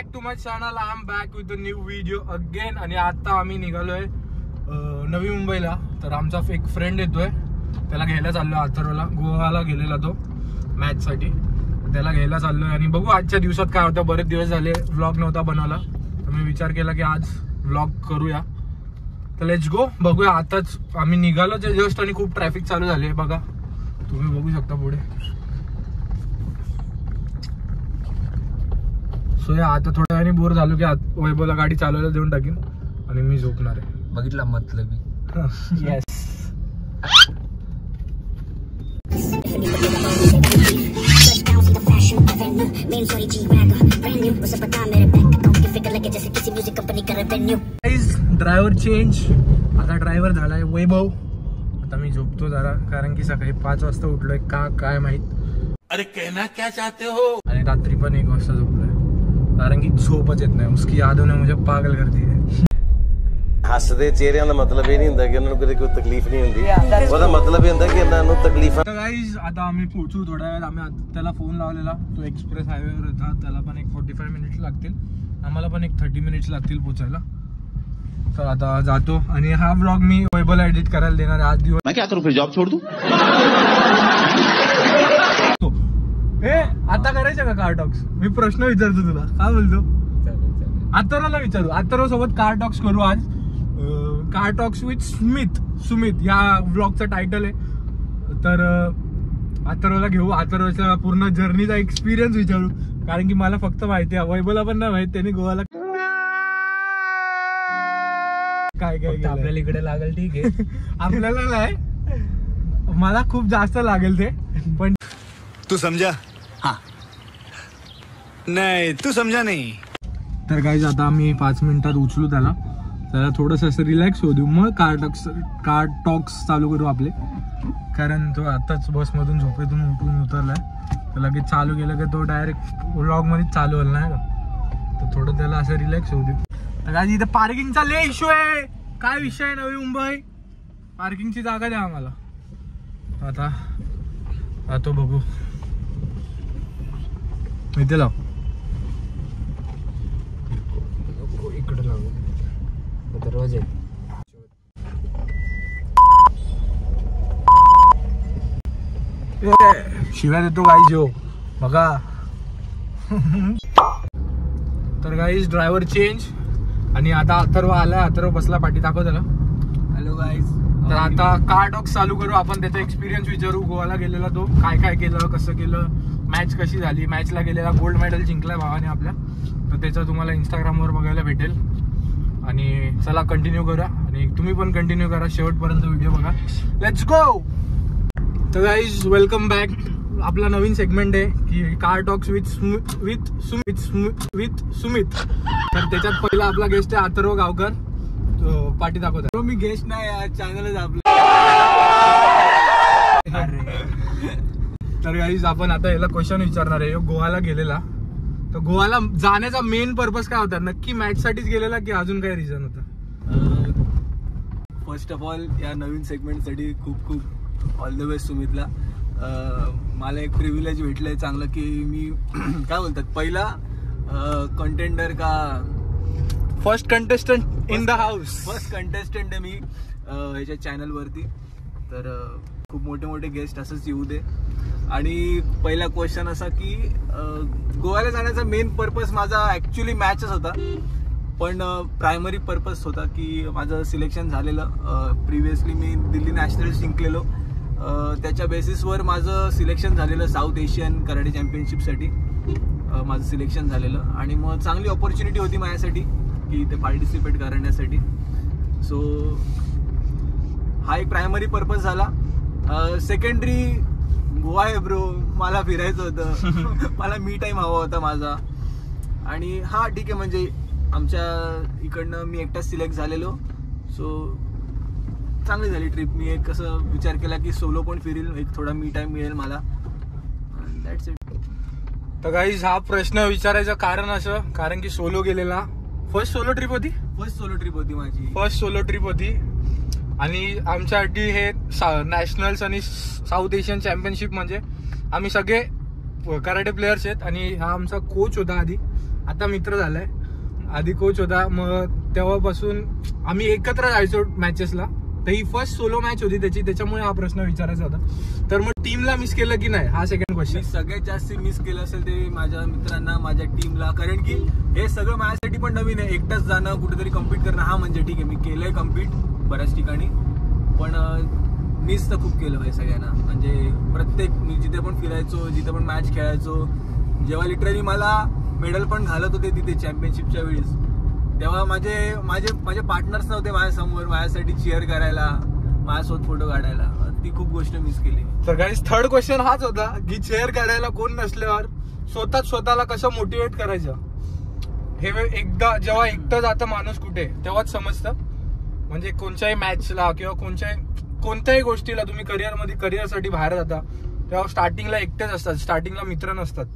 Back to my channel. I am back with a new video again. आणि आता आम्ही निघालोय नवी मुंबईला. तर आमचा एक फ्रेंड येतोय, त्याला घ्यायला चाललोय. अथर्वला गोवाला गेलेला तो मॅच साठी, त्याला घ्यायला चाललोय. आणि बघू आजच्या दिवसात काय होतं. बरेच दिवस झाले व्लॉग नव्हता बनवला, तर मी विचार केला की आज व्लॉग करूया. तर लेट्स गो. बघूया. आताच आम्ही निघालो जस्ट आणि खूप ट्रॅफिक चालू झाले. बघा तुम्ही बघू शकता पुढे. सो या आता थोड्या वेळाने बोर झालो की वैभवला गाडी चालवायला देऊन टाकीन आणि मी झोपणार आहे. बघितला मतलबी. येस. Driver change. आता ड्रायव्हर झालाय वैभव. आता मी झोपतो जरा, कारण की सकाळी 5 वाजता उठलोय. का काय माहित. अरे कहना क्या चाहते हो. आणि रात्री पण 1 वाजता झोपलोय, कारण की झोपच येत नाही. उसकी यादों ने मुझे पागल कर दिया. हसदे चेहरिਆਂ ਦਾ ਮਤਲਬ ਇਹ ਨਹੀਂ ਹੁੰਦਾ ਕਿ ਉਹਨਾਂ ਨੂੰ ਕਦੇ ਕੋਈ ਤਕਲੀਫ ਨਹੀਂ ਹੁੰਦੀ, ਉਹਦਾ ਮਤਲਬ ਇਹ ਹੁੰਦਾ ਕਿ ਇਹਨਾਂ ਨੂੰ ਤਕਲੀਫ. तर गाईज आता आम्ही पोहोचू थोड्या वेळात. आम्ही त्याला फोन लावलेला, तो एक्सप्रेस हायवेवर होता. त्याला पण एक 45 मिनिट्स लागतील, आम्हाला पण एक 30 मिनिट्स लागतील पोहोचायला. तर आता जातो. आणि हा व्लॉग मी वैभवला एडिट करायला देणार आहे. आज दिवस मैं क्या करूं, फिर जॉब छोड़ दूं? हे आता करायचं का कार टॉक्स. मी प्रश्न विचारतो तुला, काय बोलतो. अथर्वला विचारू. अथर्व सोबत कार टॉक्स करू आज. कार टॉक्स विथ सुमित या व्लॉगचं टायटल आहे. तर अथर्वला घेऊ. अथर्वच्या पूर्ण जर्नीचा एक्सपिरियन्स विचारू, कारण की मला फक्त माहिती आहे, वैभवला पण नाही माहिती. त्याने गोवाला काय काय आपल्याला इकडे लागेल ठीक आहे. आपल्याला नाही, मला खूप जास्त लागेल ते. पण तू समझा? हाँ. नहीं तू समझा नहीं. तर गाईज आता आम्ही 5 मिनिटात उचलू त्याला थोडंसं असं रिलॅक्स होऊ देऊ, मग कार टॉक्स चालू करू आपले. कारण तो आताच बसमधून झोपेतून उठून उतरलाय, तर लगेच चालू केलं की तो डायरेक्ट व्लॉगमध्येच चालू होईल नाही का. तर थोडं त्याला असं रिलॅक्स होऊ देऊ. तर गाईज इथे पार्किंगचा लय इश्यू आहे. काय विषय आहे नवी मुंबई, पार्किंगची जागा द्या आम्हाला. आता तो बघू इथे लाव, इकडे लागू दरवाजे. शिव्या देतो गाईज हो बघा. तर गाईज ड्रायव्हर चेंज. आणि आता अथर्व आलाय. अथर्व बसला पाठी, दाखव त्याला. Hello guys. तर आता कार टॉक्स चालू करू आपण. त्याचा एक्सपिरियन्स विचारू. गोवाला गेलेला तो, काय काय केलं, कसं केलं, मॅच कशी झाली. मॅचला गेलेला गोल्ड मेडल जिंकलाय भावाने आपल्या. तर त्याचं तुम्हाला इंस्टाग्रामवर बघायला भेटेल. आणि चला कंटिन्यू करा, आणि तुम्ही पण कंटिन्यू करा, शेवटपर्यंत व्हिडिओ बघा. Let's go. तर गाईज वेलकम बॅक. आपला नवीन सेगमेंट आहे की कार टॉक्स विथ सुमित. तर त्याच्यात पहिला आपला गेस्ट आहे अथर्व गावकर. पाठी दाखवतो. मी गेस्ट नाही यार, चॅनलच आपलं. तर गाईज आपण आता याला क्वेश्चन विचारणार आहे. गोवाला गेलेला, तर गोवाला जाण्याचा मेन पर्पज काय होता. नक्की मॅच साठीच गेलेला की अजून काही रिझन होता. फर्स्ट ऑफ ऑल या नवीन सेगमेंटसाठी खूप खूप ऑल द बेस्ट सुमितला. मला एक प्रिव्हिलेज भेटलंय चांगलं की मी काय बोलतात पहिला कंटेंडर का first contestant in the house. First contestant आहे मी ह्याच्या चॅनलवरती. तर खूप मोठे मोठे गेस्ट असंच येऊ दे. आणि पहिला क्वेश्चन असा की गोव्याला जाण्याचा मेन पर्पज माझा ॲक्च्युली मॅचच होता, पण प्रायमरी पर्पज होता की माझं सिलेक्शन झालेलं. प्रिव्हियसली मी दिल्ली नॅशनल्स जिंकलेलो, त्याच्या बेसिसवर माझं सिलेक्शन झालेलं साऊथ एशियन कराटे चॅम्पियनशिपसाठी माझं सिलेक्शन झालेलं. आणि मग चांगली ऑपॉर्च्युनिटी होती माझ्यासाठी की ते पार्टिसिपेट करण्यासाठी. सो हा एक प्रायमरी पर्पज झाला. सेकंडरी गोवा आहे ब्रो, मला फिरायचं होतं. मला मी टाईम हवा होता माझा. आणि हा ठीक आहे, म्हणजे आमच्या इकडनं मी एकटाच सिलेक्ट झालेलो. सो चांगली झाली ट्रिप. मी एक कसं विचार केला की सोलो पण फिरेल, एक थोडा मी टाईम मिळेल मला. That's it. तर गाईज हा प्रश्न विचारायचं कारण असं, कारण की सोलो गेलेला. फर्स्ट सोलो ट्रिप होती. फर्स्ट सोलो ट्रिप होती माझी. फर्स्ट सोलो ट्रिप होती. आणि आमच्यासाठी हे नॅशनल्स आणि साऊथ एशियन चॅम्पियनशिप म्हणजे आम्ही सगळे कराटे प्लेयर्स आहेत. आणि हा आमचा कोच होता आधी, आता मित्र झालाय. आधी कोच होता, मग तेव्हापासून आम्ही एकत्र जायचो मॅचेसला. तर ही फर्स्ट सोलो मॅच होती त्याची, त्याच्यामुळे हा प्रश्न विचारायचा होता. तर मग टीमला मिस केलं की नाही, हा सेकंड क्वेश्चन. सगळ्यात जास्त मिस केलं असेल ते माझ्या मित्रांना, माझ्या टीमला. कारण की हे सगळं माझ्यासाठी पण नवीन आहे. एकटाच जाणं, कुठेतरी कम्पीट करणं. हा म्हणजे ठीक आहे, मी केलंय कम्पीट बऱ्याच ठिकाणी, पण मिस तर खूप केलं पाहिजे सगळ्यांना. म्हणजे प्रत्येक मी जिथे पण फिरायचो, जिथे पण मॅच खेळायचो, जेव्हा लिटरली मला मेडल पण घालत होते तिथे चॅम्पियनशिपच्या वेळेस, तेव्हा माझे पार्टनर्स नव्हते माझ्यासमोर माझ्यासाठी चीअर करायला, माझ्यासोबत फोटो काढायला. ती खूप गोष्ट मिस केली. तर गाईस थर्ड क्वेश्चन हाच होता की चेअर काढायला कोण नसल्यावर स्वतःला कसं मोटिवेट करायचं. हे एकदा जेव्हा एकटं जातं माणूस कुठे, तेव्हाच समजतं. म्हणजे कोणत्याही मॅचला किंवा कोणत्याही गोष्टीला तुम्ही करिअरसाठी बाहेर जाता तेव्हा स्टार्टिंगला एकटेच असतात, स्टार्टिंगला मित्र नसतात,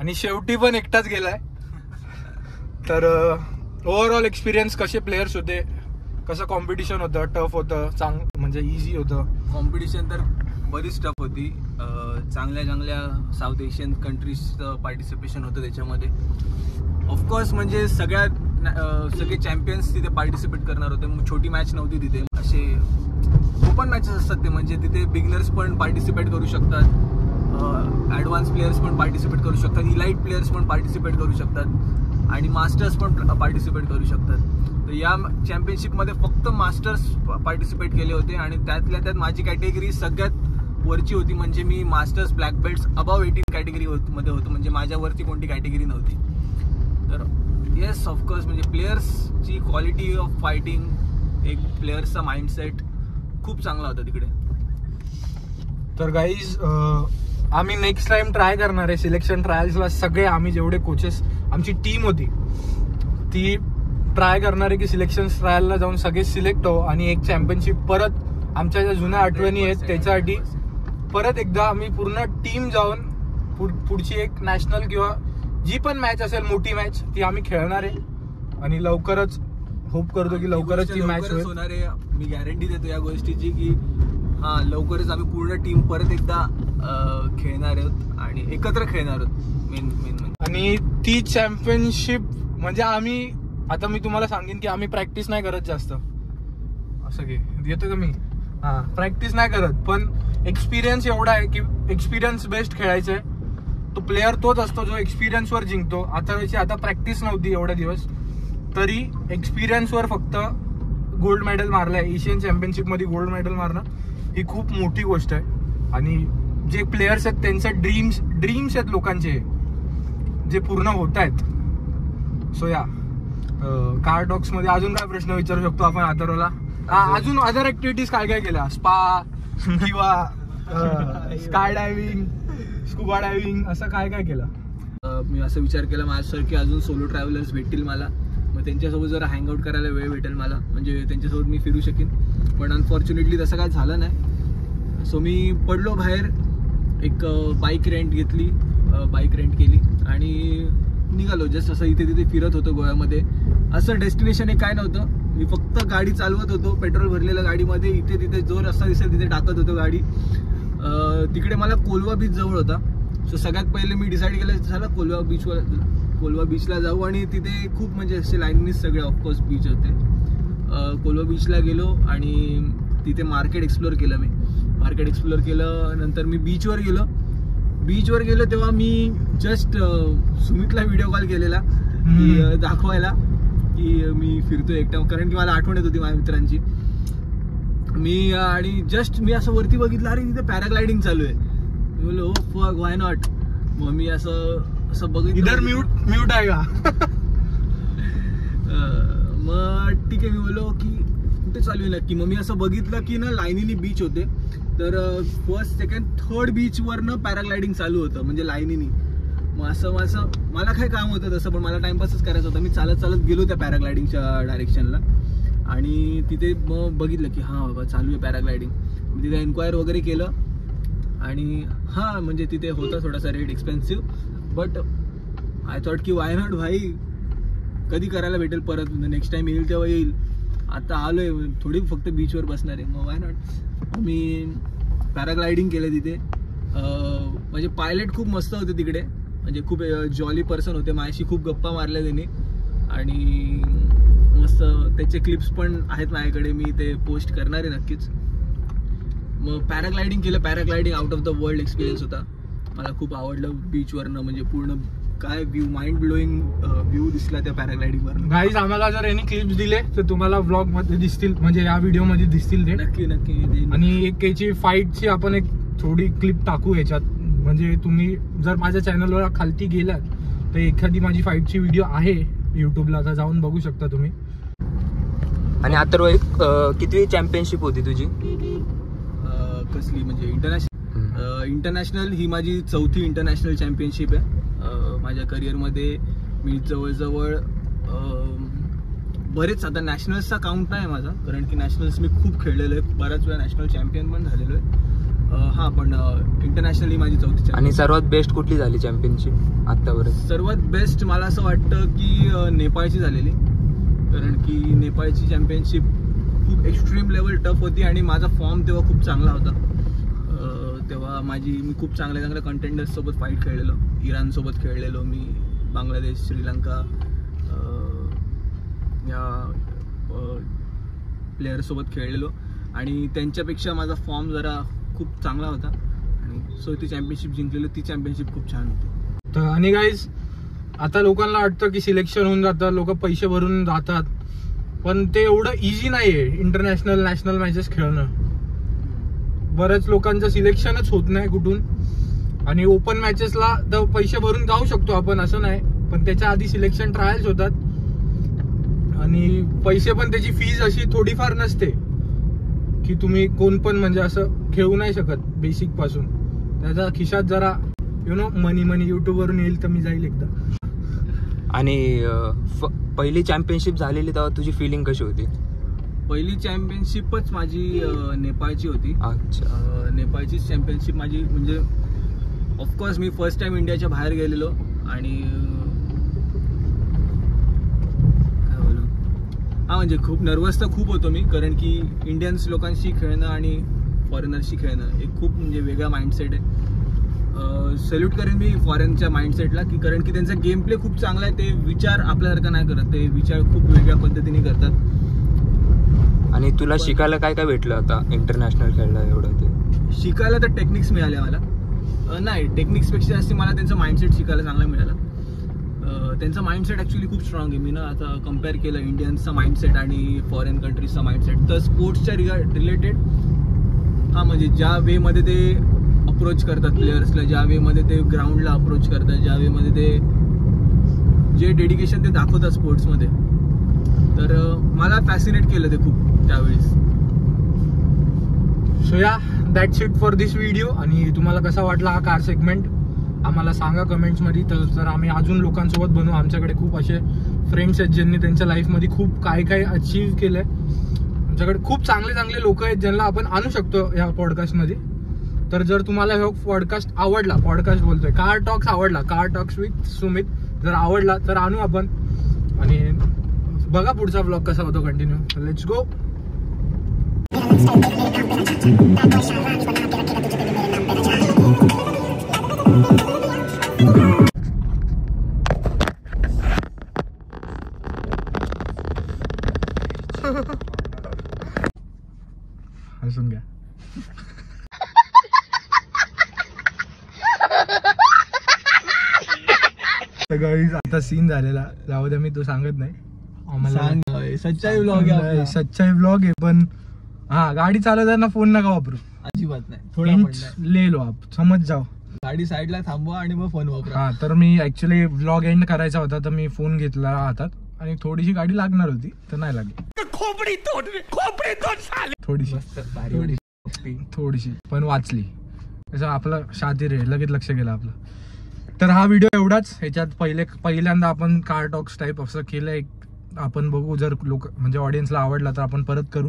आणि शेवटी पण एकटाच गेलाय. तर ओव्हरऑल एक्सपिरियन्स कसे प्लेयर्स होते, कसं कॉम्पिटिशन होतं, टफ होतं, म्हणजे इझी होतं? कॉम्पिटिशन तर बरीच टफ होती. चांगल्या साऊथ एशियन कंट्रीजचं पार्टिसिपेशन होतं त्याच्यामध्ये. ऑफकोर्स म्हणजे सगळे चॅम्पियन्स तिथे पार्टिसिपेट करणार होते. छोटी मॅच नव्हती तिथे, असे ओपन मॅचेस असतात ते. म्हणजे तिथे बिगनर्स पण पार्टिसिपेट करू शकतात, ॲडव्हान्स प्लेयर्स पण पार्टिसिपेट करू शकतात, इलाइट प्लेयर्स पण पार्टिसिपेट करू शकतात, आणि मास्टर्स पण पार्टिसिपेट करू शकतात. तर या चॅम्पियनशिपमध्ये फक्त मास्टर्स पार्टिसिपेट केले होते, आणि त्यातल्या त्यात माझी कॅटेगरी सगळ्यात वरची होती. म्हणजे मी masters black belts above 18 category मध्ये होतो. म्हणजे माझ्यावरती कोणती कॅटेगरी नव्हती. तर येस, ऑफकोर्स म्हणजे प्लेयर्सची क्वालिटी ऑफ फायटिंग, एक प्लेयर्सचा माइंडसेट खूप चांगला होता तिकडे. तर गाईज आम्ही नेक्स्ट टाइम ट्राय करणार आहे सिलेक्शन ट्रायल्सला. सगळे आम्ही जेवढे कोचेस, आमची टीम होती ती ट्राय करणार आहे की सिलेक्शन ट्रायलला जाऊन सगळे सिलेक्ट हो, आणि एक चॅम्पियनशिप परत आमच्या ज्या जुन्या आठवणी आहेत त्याच्यासाठी परत एकदा आम्ही पूर्ण टीम जाऊन पुढची एक नॅशनल किंवा जी पण मॅच असेल मोठी मॅच ती आम्ही खेळणार आहे. आणि लवकरच होप करतो की लवकरच ती मॅच होणार आहे. मी गॅरंटी देतो या गोष्टीची की लवकरच आम्ही पूर्ण टीम परत एकदा खेळणार आहोत आणि एकत्र खेळणार आहोत. मेन आणि ती चॅम्पियनशिप म्हणजे आम्ही आता मी तुम्हाला सांगेन की आम्ही प्रॅक्टिस नाही करत जास्त, असं की येतो का मी प्रॅक्टिस नाही करत, पण एक्सपिरियन्स एवढा आहे की एक्सपिरियन्स बेस्ट खेळायचंय. तो प्लेअर तोच असतो जो एक्सपिरियन्सवर जिंकतो. आता प्रॅक्टिस नव्हती एवढे दिवस, तरी एक्सपिरियन्सवर फक्त गोल्ड मेडल मारलाय. एशियन चॅम्पियनशिप मध्ये गोल्ड मेडल मारणं ही खूप मोठी गोष्ट आहे. आणि जे प्लेयर्स आहेत त्यांचे ड्रीम्स आहेत लोकांचे जे पूर्ण होत आहेत. सो या कार डॉग्स मध्ये अजून काय प्रश्न विचारू शकतो आपण अथर्वला? अजून अदर ऍक्टिव्हिटीज काय काय केल्या? स्पा किंवा स्काय डायव्हिंग, स्कुबा डायव्हिंग, असं काय काय केलं? मी असं विचार केला माझ्यासारखे अजून सोलो ट्रॅव्हलर्स भेटतील मला, मग त्यांच्यासोबत जरा हँगआउट करायला वेळ भेटेल मला, म्हणजे त्यांच्यासोबत मी फिरू शकेन. पण अनफॉर्च्युनेटली तसं काय झालं नाही. सो मी पडलो बाहेर, एक बाईक रेंट केली आणि निघालो. जस्ट असं इथे तिथे फिरत होतो गोव्यामध्ये. असं डेस्टिनेशन हे काय नव्हतं, मी फक्त गाडी चालवत होतो पेट्रोल भरलेल्या गाडीमध्ये. इथे तिथे जो रस्ता दिसेल तिथे टाकत होतो गाडी. तिकडे मला कोलवा बीच जवळ होता. सो सगळ्यात पहिले मी डिसाईड केलं झालं कोलवा बीचला जाऊ. आणि तिथे खूप म्हणजे असे लाईनीच सगळे ऑफकोर्स बीच होते. कोलवा बीचला गेलो आणि तिथे मार्केट एक्सप्लोअर केलं. नंतर मी बीचवर गेलो तेव्हा मी जस्ट सुमितला व्हिडिओ कॉल केलेला की दाखवायला की मी फिरतोय एकटा, कारण की मला आठवण येत होती माझ्या मित्रांची. मी असं वरती बघितलं, अरे तिथे पॅराग्लायडिंग चालू आहे. मी बोललो फक व्हाय नॉट. मग मी असं बघितलं, इधर म्यूट आहे का? मग ठीक आहे, मी बोललो की कुठे चालू आहे नक्की. मग मी असं बघितलं की ना लाईनीनी बीच होते. तर फर्स्ट सेकंड थर्ड बीचवरनं पॅराग्लायडिंग चालू होतं, म्हणजे लाईनीनी. मग असं मला काय काम होतं तसं, पण मला टाइमपासच करायचा होता. मी चालत गेलो त्या पॅराग्लायडिंगच्या डायरेक्शनला आणि तिथे मग बघितलं की हां बाबा चालू आहे पॅराग्लायडिंग. मी तिथे एन्क्वायर वगैरे केलं आणि म्हणजे तिथे होता थोडासा rate expensive, but I thought की वाय नॉट भाई, कधी करायला भेटेल परत, नेक्स्ट टाइम येईल तेव्हा येईल. आता आलोय, थोडी फक्त बीचवर बसणार आहे, मग वाय नॉट. मी पॅराग्लायडिंग केलं तिथे. म्हणजे पायलट खूप मस्त होते तिकडे. म्हणजे खूप जॉली पर्सन होते, माझ्याशी खूप गप्पा मारल्या त्यांनी आणि मस्त त्याचे क्लिप्स पण आहेत माझ्याकडे, मी ते पोस्ट करणार आहे नक्कीच. मग पॅराग्लायडिंग केलं. Paragliding out of the world experience होता, मला खूप आवडलं. बीचवरनं म्हणजे पूर्ण काय व्ह्यू, माइंड ब्लोईंग व्ह्यू दिसला त्या पॅराग्लायडिंगवरनं. गाईज आम्हाला जर यांनी क्लिप्स दिले तर तुम्हाला ब्लॉग मध्ये दिसतील, म्हणजे या व्हिडिओ मध्ये दिसतील ते. नक्की नक्की. आणि एक याची फाईटची आपण एक थोडी क्लिप टाकू याच्यात, म्हणजे तुम्ही जर माझ्या चॅनलवर खालती गेलात तर एखादी माझी फाईटची व्हिडिओ आहे युट्यूबला, तर जाऊन बघू शकता तुम्ही. आणि आता कितवी चॅम्पियनशिप होती तुझी? कसली म्हणजे इंटरनॅशनल ही माझी 4थी इंटरनॅशनल चॅम्पियनशिप आहे माझ्या करिअरमध्ये. मी जवळजवळ बरेच, आता नॅशनल्सचा काउंट नाही माझा, कारण की नॅशनल्स मी खूप खेळलेलो आहे, बऱ्याच वेळा नॅशनल चॅम्पियन पण झालेलो आहे. हां, पण इंटरनॅशनल ही माझी 4थी. आणि सर्वात बेस्ट कुठली झाली चॅम्पियनशिप आतापर्यंत? सर्वात बेस्ट मला असं वाटतं की नेपाळची झालेली, कारण की नेपाळची चॅम्पियनशिप खूप एक्स्ट्रीम लेवल टफ होती आणि माझा फॉर्म तेव्हा खूप चांगला होता. तेव्हा मी खूप चांगल्या कंटेंडर्स सोबत फाईट खेळलेलो, इराण सोबत खेळलेलो मी, बांगलादेश, श्रीलंका या प्लेयरसोबत खेळलेलो आणि त्यांच्यापेक्षा माझा फॉर्म जरा खूप चांगला होता आणि सो ती चॅम्पियनशिप जिंकलेली. ती चॅम्पियनशिप खूप छान होती. तर आणि गाईज आता लोकांना वाटतं की सिलेक्शन होऊन जातं, लोक पैसे भरून जातात, पण ते एवढं इझी नाहीये इंटरनॅशनल नॅशनल मॅचेस खेळणं. बऱ्याच लोकांचं सिलेक्शनच होत नाही कुठून. आणि ओपन मॅचेसला तर पैसे भरून जाऊ शकतो आपण, असं नाही, पण त्याच्या आधी सिलेक्शन ट्रायल्स होतात आणि पैसे पण त्याची फीज अशी थोडीफार नसते की तुम्ही कोण पण म्हणजे असं खेळू नाही शकत बेसिक पासून. त्याच्या खिशात जरा मनी युट्यूबवरून येईल तर मी जाईल एकदा. आणि पहिली चॅम्पियनशिप झालेली तेव्हा तुझी फिलिंग कशी होती? पहिली चॅम्पियनशिपच माझी नेपाळची होती. अच्छा. नेपाळची चॅम्पियनशिप माझी, म्हणजे ऑफकोर्स मी फर्स्ट टाइम इंडियाच्या बाहेर गेलेलो आणि काय बोलू, म्हणजे खूप नर्वस तर खूप होतो मी, कारण की इंडियन्स लोकांशी खेळणं आणि फॉरेनर्सशी खेळणं एक खूप म्हणजे वेगळा माइंडसेट आहे. सल्यूट करेन मी फॉरेनच्या माइंडसेटला, की कारण की त्यांचा गेम प्ले खूप चांगला आहे. ते विचार आपल्यासारखा नाही करत, ते विचार खूप वेगळ्या पद्धतीने करतात. आणि तुला शिकायला काय काय भेटलं आता इंटरनॅशनल खेळला एवढं? ते शिकायला तर टेक्निक्स मिळाल्या मला, नाही टेक्निक्सपेक्षा जास्त मला त्यांचं माइंडसेट शिकायला चांगला मिळाला. त्यांचा माइंडसेट ॲक्च्युली खूप स्ट्रॉंग आहे. मी ना आता कम्पेअर केलं इंडियन्सचा माइंडसेट आणि फॉरेन कंट्रीजचा माइंडसेट, तर स्पोर्ट्सच्या रिलेटेड म्हणजे ज्या वेमध्ये ते अप्रोच करतात प्लेयर्सला, ज्या वेमध्ये ते ग्राउंडला अप्रोच करतात, ज्या वेमध्ये ते जे डेडिकेशन ते दाखवतात स्पोर्ट्समध्ये, तर मला फॅसिनेट केलं ते खूप त्यावेळेस. सो या that's it for this video. आणि तुम्हाला कसा वाटला हा कार सेगमेंट आम्हाला सांगा कमेंट्समध्ये. तर आम्ही अजून लोकांसोबत बनवू. आमच्याकडे खूप असे फ्रेंड्स आहेत ज्यांनी त्यांच्या लाईफमध्ये खूप काय अचीव केलंय. आमच्याकडे खूप चांगले लोक आहेत ज्यांना आपण आणू शकतो या पॉडकास्टमध्ये. तर जर तुम्हाला हा पॉडकास्ट आवडला, पॉडकास्ट बोलतोय, कार टॉक्स आवडला, कार टॉक्स विथ सुमित जर आवडला तर आणू आपण. आणि बघा पुढचा ब्लॉग कसा होतो कंटिन्यू. Let's go. हसून घ्या. गाईज आता सीन झालेला, जाऊ द्या, मी तो सांगत नाही. सच्चाई व्लॉग आहे, सच्चाई व्लॉग आहे. पण हा, गाडी चालवताना फोन नका वापरू, अजिबात नाही. थोडा ले लो आप, समज जाओ. गाडी साईडला थांबवा आणि मग फोन वापरा. हा, तर मी ऍक्च्युली व्लॉग एंड करायचा होता, तर मी फोन घेतला हातात आणि थोडीशी गाडी लागणार होती तर नाही लागली. थोडीशी पण वाचली. त्याचं आपलं शातीर आहे, लगेच लक्ष गेलं आपलं. तर हा व्हिडिओ एवढाच. ह्याच्यात पहिल्यांदा आपण कार टॉक्स टाईप असं केलंय. आपण बघू, जर लोक म्हणजे ऑडियन्सला आवडला तर आपण परत करू.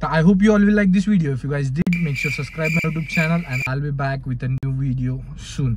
तर I hope you all will like this video. If you guys did, make sure subscribe my YouTube channel and I will be back with a new video soon.